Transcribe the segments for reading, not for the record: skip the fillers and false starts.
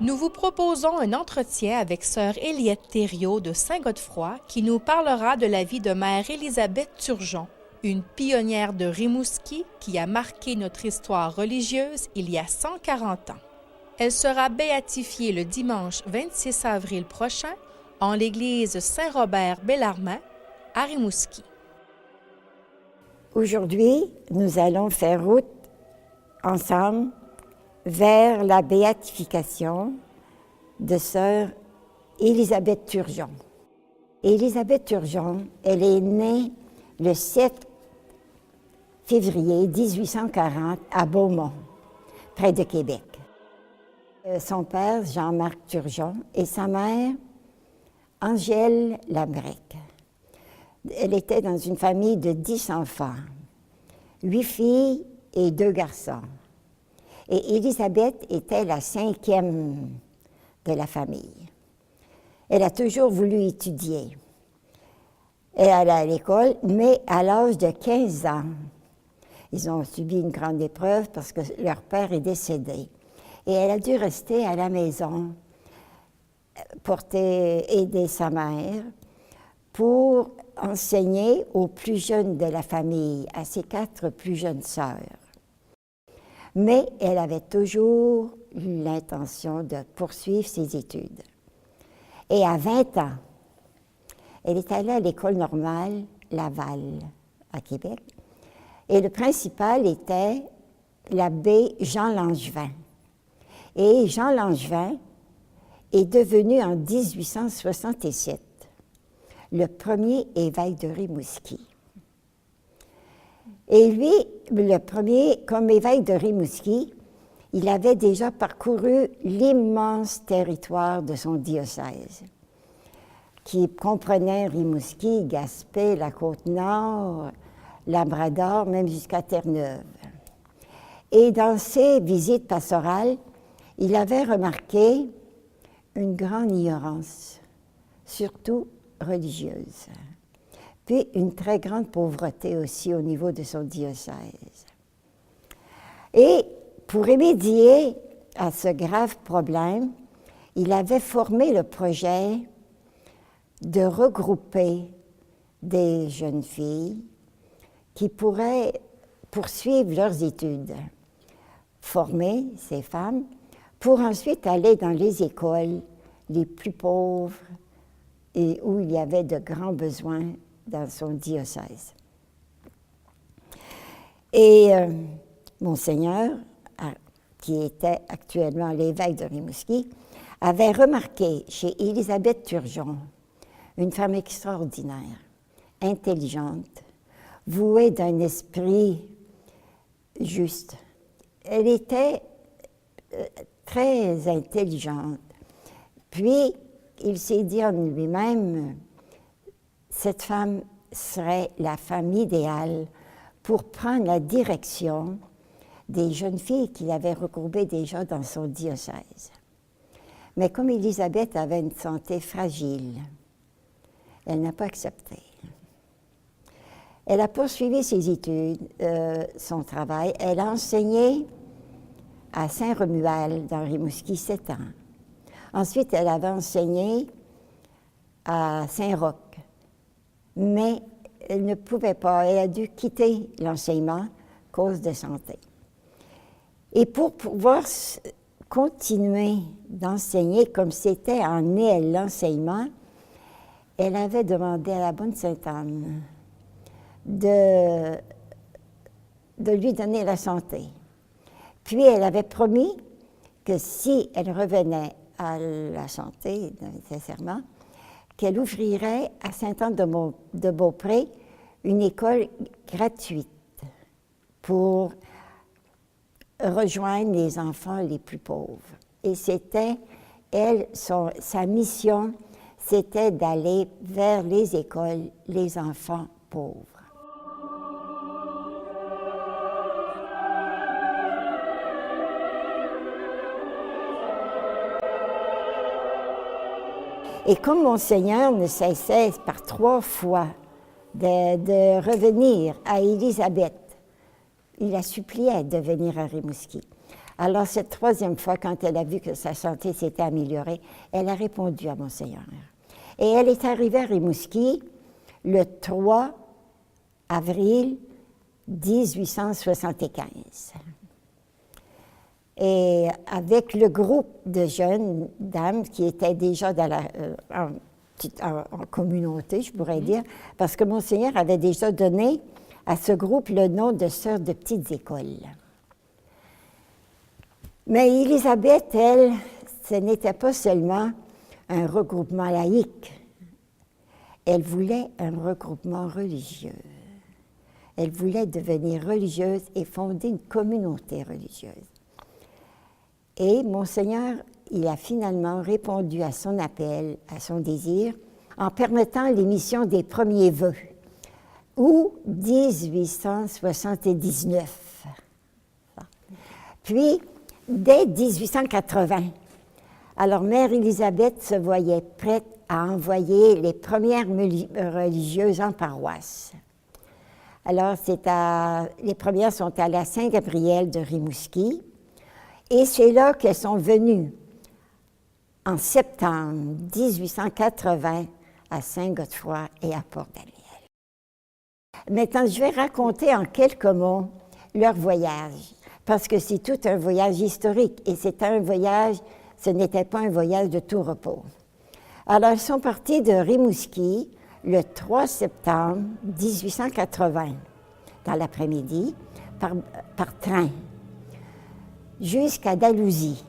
Nous vous proposons un entretien avec sœur Éliette Thériault de Saint-Godefroy qui nous parlera de la vie de mère Élisabeth Turgeon, une pionnière de Rimouski qui a marqué notre histoire religieuse il y a 140 ans. Elle sera béatifiée le dimanche 26 avril prochain en l'église Saint-Robert-Bellarmin à Rimouski. Aujourd'hui, nous allons faire route ensemble vers la béatification de sœur Élisabeth Turgeon. Élisabeth Turgeon, elle est née le 7 février 1840 à Beaumont, près de Québec. Son père, Jean-Marc Turgeon, et sa mère, Angèle Labrec. Elle était dans une famille de 10 enfants, 8 filles et 2 garçons. Et Élisabeth était la 5e de la famille. Elle a toujours voulu étudier. Elle allait à l'école, mais à l'âge de 15 ans, ils ont subi une grande épreuve parce que leur père est décédé. Et elle a dû rester à la maison, aider sa mère pour enseigner aux plus jeunes de la famille, à ses 4 plus jeunes sœurs. Mais elle avait toujours l'intention de poursuivre ses études. Et à 20 ans, elle est allée à l'école normale Laval, à Québec. Et le principal était l'abbé Jean Langevin. Et Jean Langevin est devenu en 1867 le premier évêque de Rimouski. Et lui, le premier, comme évêque de Rimouski, il avait déjà parcouru l'immense territoire de son diocèse, qui comprenait Rimouski, Gaspé, la Côte-Nord, Labrador, même jusqu'à Terre-Neuve. Et dans ses visites pastorales, il avait remarqué une grande ignorance, surtout religieuse, puis une très grande pauvreté aussi au niveau de son diocèse. Et pour remédier à ce grave problème, il avait formé le projet de regrouper des jeunes filles qui pourraient poursuivre leurs études, former ces femmes pour ensuite aller dans les écoles les plus pauvres et où il y avait de grands besoins dans son diocèse. Et Monseigneur, qui était actuellement l'évêque de Rimouski, avait remarqué chez Élisabeth Turgeon une femme extraordinaire, intelligente, vouée d'un esprit juste. Elle était très intelligente. Puis, il s'est dit en lui-même, cette femme serait la femme idéale pour prendre la direction des jeunes filles qu'il avait regroupées déjà dans son diocèse. Mais comme Élisabeth avait une santé fragile, elle n'a pas accepté. Elle a poursuivi ses études, son travail. Elle a enseigné à Saint-Romuald, dans Rimouski, 7 ans. Ensuite, elle avait enseigné à Saint-Roch. Mais elle ne pouvait pas, elle a dû quitter l'enseignement à cause de santé. Et pour pouvoir continuer d'enseigner comme c'était en elle l'enseignement, elle avait demandé à la bonne Sainte-Anne de lui donner la santé. Puis elle avait promis que si elle revenait à la santé, nécessairement, qu'elle ouvrirait à Sainte-Anne de Beaupré une école gratuite pour rejoindre les enfants les plus pauvres. Et c'était, elle, sa mission, c'était d'aller vers les écoles, les enfants pauvres. Et comme Monseigneur ne cessait par 3 fois de revenir à Élisabeth, il la suppliait de venir à Rimouski. Alors cette 3e fois, quand elle a vu que sa santé s'était améliorée, elle a répondu à Monseigneur. Et elle est arrivée à Rimouski le 3 avril 1875. Et avec le groupe de jeunes dames qui étaient déjà dans en communauté, je pourrais dire, parce que Monseigneur avait déjà donné à ce groupe le nom de Sœurs de petites écoles. Mais Élisabeth, elle, ce n'était pas seulement un regroupement laïque. Elle voulait un regroupement religieux. Elle voulait devenir religieuse et fonder une communauté religieuse. Et Monseigneur, il a finalement répondu à son appel, à son désir, en permettant l'émission des premiers vœux, ou 1879. Puis, dès 1880, alors Mère Élisabeth se voyait prête à envoyer les premières religieuses en paroisse. Alors, les premières sont à la Saint-Gabriel de Rimouski, et c'est là qu'elles sont venues, en septembre 1880, à Saint-Godefroy et à Port-Daniel. Maintenant, je vais raconter en quelques mots leur voyage, parce que c'est tout un voyage historique, et c'est un voyage, ce n'était pas un voyage de tout repos. Alors, elles sont parties de Rimouski le 3 septembre 1880, dans l'après-midi, par train, jusqu'à Dalhousie.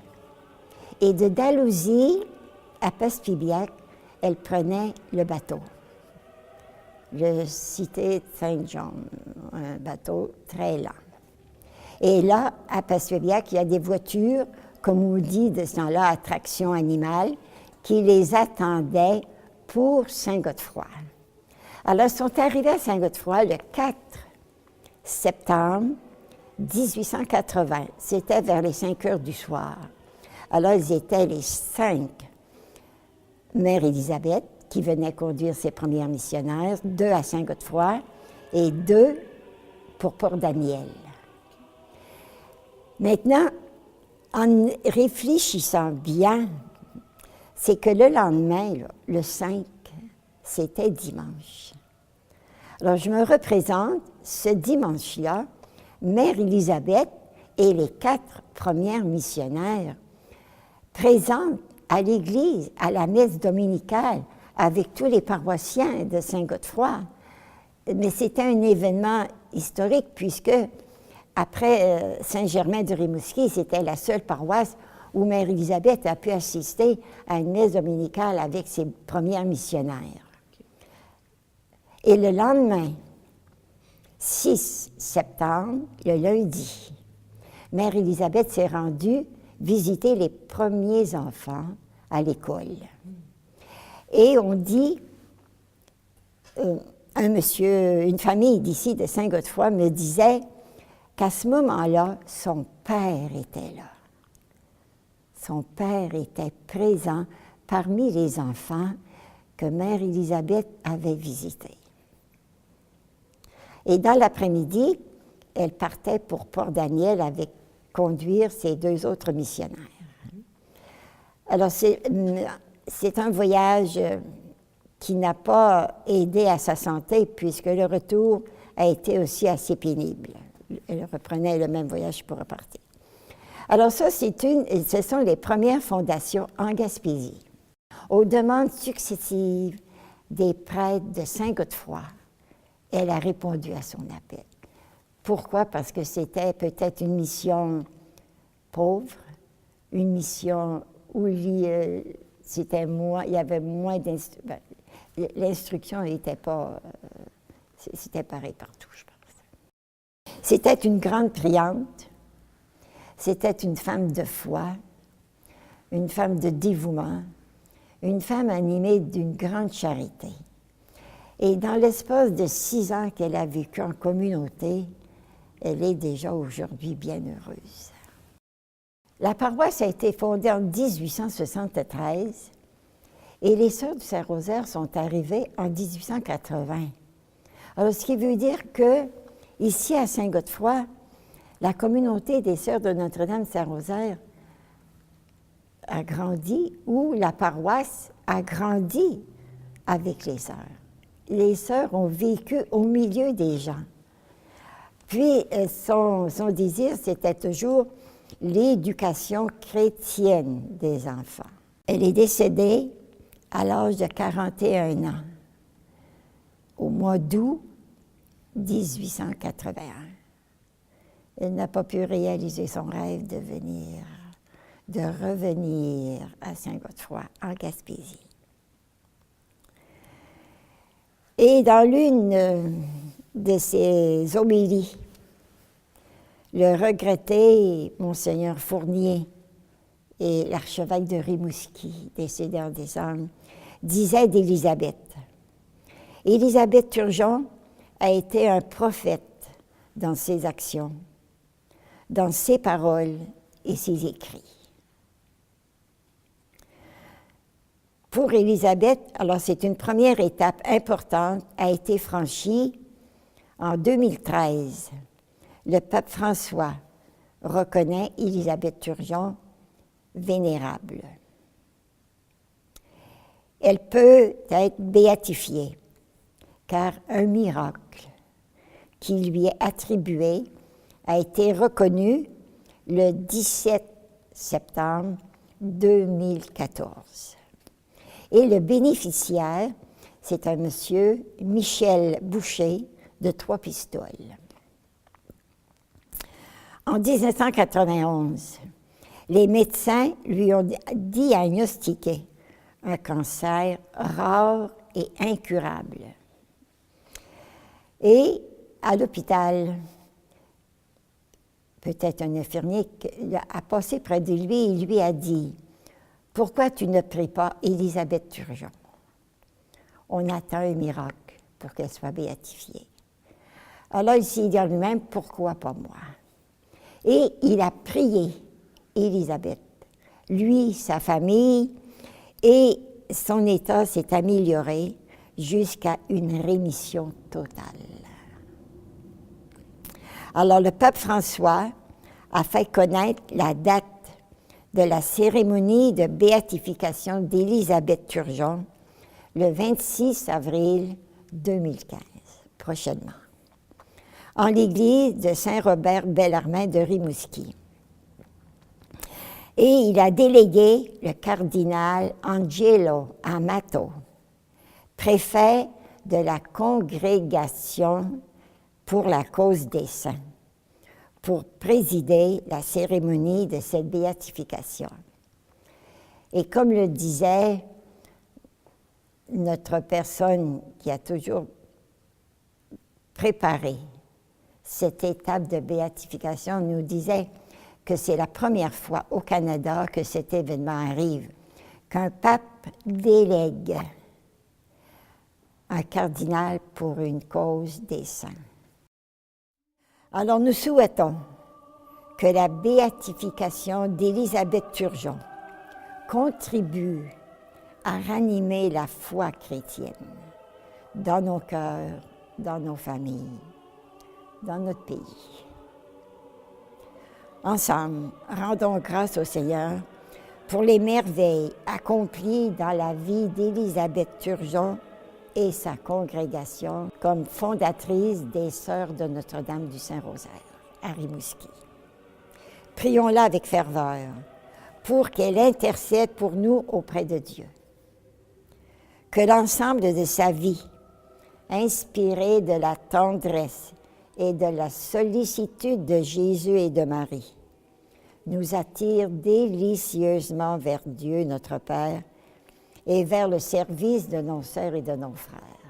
Et de Dalhousie à Passepébiac, elle prenait le bateau, le Cité Saint-Jean, un bateau très lent. Et là, à Passepébiac, il y a des voitures, comme on dit de ce temps-là, à traction animale, qui les attendaient pour Saint-Godefroy. Alors, ils sont arrivés à Saint-Godefroy le 4 septembre 1880. C'était vers les 5 heures du soir. Alors, ils étaient les 5 Mère Élisabeth qui venaient conduire ses premières missionnaires, 2 à Saint-Godefroy et 2 pour Port-Daniel. Maintenant, en réfléchissant bien, c'est que le lendemain, là, le 5, c'était dimanche. Alors, je me représente ce dimanche-là, Mère Élisabeth et les 4 premières missionnaires présentes à l'église, à la messe dominicale, avec tous les paroissiens de Saint-Godefroy. Mais c'était un événement historique puisque, après Saint-Germain de Rimouski, c'était la seule paroisse où Mère Élisabeth a pu assister à une messe dominicale avec ses premières missionnaires. Et le lendemain, 6 septembre, le lundi, Mère Élisabeth s'est rendue visiter les premiers enfants à l'école. Et on dit, une famille d'ici, de Saint-Godefroy, me disait qu'à ce moment-là, son père était là. Son père était présent parmi les enfants que Mère Élisabeth avait visités. Et dans l'après-midi, elle partait pour Port-Daniel avec conduire ses 2 autres missionnaires. Alors, c'est un voyage qui n'a pas aidé à sa santé puisque le retour a été aussi assez pénible. Elle reprenait le même voyage pour repartir. Alors ça, ce sont les premières fondations en Gaspésie. Aux demandes successives des prêtres de Saint-Godefroy, elle a répondu à son appel. Pourquoi? Parce que c'était peut-être une mission pauvre, une mission où il y avait moins d'instruction. L'instruction n'était pas... c'était pareil partout, je pense. C'était une grande priante. C'était une femme de foi, une femme de dévouement, une femme animée d'une grande charité. Et dans l'espace de 6 ans qu'elle a vécu en communauté, elle est déjà aujourd'hui bien heureuse. La paroisse a été fondée en 1873 et les Sœurs du Saint-Rosaire sont arrivées en 1880. Alors, ce qui veut dire que, ici à Saint-Godefroy, la communauté des Sœurs de Notre-Dame-Saint-Rosaire a grandi, ou la paroisse a grandi avec les Sœurs. Les Sœurs ont vécu au milieu des gens. Puis, son désir, c'était toujours l'éducation chrétienne des enfants. Elle est décédée à l'âge de 41 ans, au mois d'août 1881. Elle n'a pas pu réaliser son rêve de revenir à Saint-Godefroy, en Gaspésie. Et dans l'une de ses homélies, le regretté Monseigneur Fournier et l'archevêque de Rimouski, décédé en décembre, disait d'Élisabeth. Élisabeth Turgeon a été un prophète dans ses actions, dans ses paroles et ses écrits. Pour Élisabeth, alors c'est une première étape importante, a été franchie en 2013. Le pape François reconnaît Élisabeth Turgeon vénérable. Elle peut être béatifiée, car un miracle qui lui est attribué a été reconnu le 17 septembre 2014. Et le bénéficiaire, c'est un monsieur Michel Boucher de Trois-Pistoles. En 1991, les médecins lui ont diagnostiqué un cancer rare et incurable. Et à l'hôpital, peut-être un infirmier a passé près de lui et lui a dit « Pourquoi tu ne pries pas Élisabeth Turgeon? On attend un miracle pour qu'elle soit béatifiée. » Alors il s'est dit en lui-même « Pourquoi pas moi? » Et il a prié Élisabeth, lui, sa famille, et son état s'est amélioré jusqu'à une rémission totale. Alors le pape François a fait connaître la date de la cérémonie de béatification d'Élisabeth Turgeon le 26 avril 2015, prochainement, en l'église de Saint-Robert-Bellarmin de Rimouski. Et il a délégué le cardinal Angelo Amato, préfet de la congrégation pour la cause des saints, pour présider la cérémonie de cette béatification. Et comme le disait notre personne qui a toujours préparé cette étape de béatification, nous disait que c'est la première fois au Canada que cet événement arrive, qu'un pape délègue un cardinal pour une cause des saints. Alors nous souhaitons que la béatification d'Élisabeth Turgeon contribue à ranimer la foi chrétienne dans nos cœurs, dans nos familles, dans notre pays. Ensemble, rendons grâce au Seigneur pour les merveilles accomplies dans la vie d'Élisabeth Turgeon et sa congrégation comme fondatrice des Sœurs de Notre-Dame du Saint-Rosaire à Rimouski. Prions-la avec ferveur pour qu'elle intercède pour nous auprès de Dieu. Que l'ensemble de sa vie, inspiré de la tendresse et de la sollicitude de Jésus et de Marie, nous attire délicieusement vers Dieu, notre Père, et vers le service de nos sœurs et de nos frères.